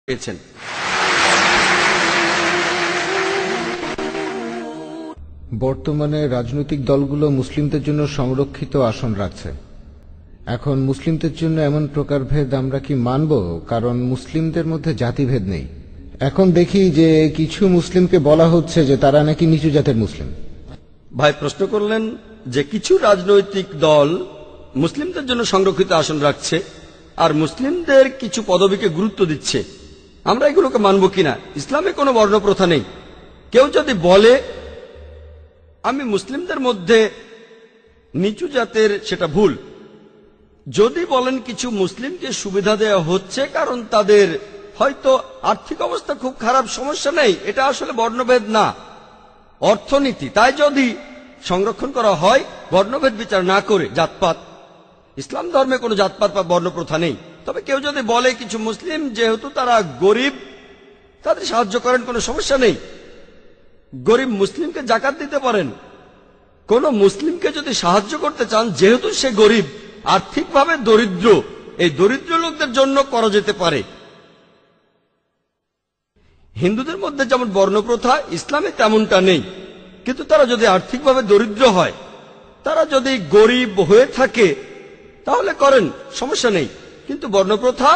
পেয়েছেন। বর্তমানে রাজনৈতিক দলগুলো মুসলিমদের জন্য সংরক্ষিত আসন রাখছে। এখন মুসলিমদের জন্য এমন প্রকারভেদ আমরা কি মানব? কারণ মুসলিমদের মধ্যে জাতিভেদ নেই। এখন দেখি যে কিছু মুসলিমকে বলা হচ্ছে যে তারা নাকি নিচু জাতের মুসলিম। ভাই প্রশ্ন করলেন যে কিছু রাজনৈতিক দল মুসলিমদের জন্য সংরক্ষিত আসন রাখছে আর মুসলিমদের কিছু পদবীকে গুরুত্ব দিচ্ছে, আমরা এগুলোকে মানব কিনা। ইসলামে কোনো বর্ণপ্রথা নেই। কেউ যদি বলে আমি মুসলিমদের মধ্যে নিচু জাতের, সেটা ভুল। যদি বলেন কিছু মুসলিমকে সুবিধা দেওয়া হচ্ছে কারণ তাদের হয়তো আর্থিক অবস্থা খুব খারাপ, সমস্যা নেই, এটা আসলে বর্ণভেদ না, অর্থনীতি। তাই যদি সংরক্ষণ করা হয় বর্ণভেদ বিচার না করে, জাতপাত, ইসলাম ধর্মে কোনো জাতপাত বা বর্ণপ্রথা নেই। তবে কেউ যদি বলে কিছু মুসলিম যেহেতু তারা গরিব তাদের সাহায্য করেন, কোনো সমস্যা নেই, গরিব মুসলিমকে যাকাত দিতে পারেন। কোন মুসলিমকে যদি সাহায্য করতে চান যেহেতু সে গরিব, আর্থিকভাবে দরিদ্র, এই দরিদ্র লোকদের জন্য করা যেতে পারে। হিন্দুদের মধ্যে যেমন বর্ণপ্রথা, ইসলামে তেমনটা নেই। কিন্তু তারা যদি আর্থিকভাবে দরিদ্র হয়, তারা যদি গরিব হয়ে থাকে তাহলে করেন, সমস্যা নেই। কিন্তু বর্ণপ্রথা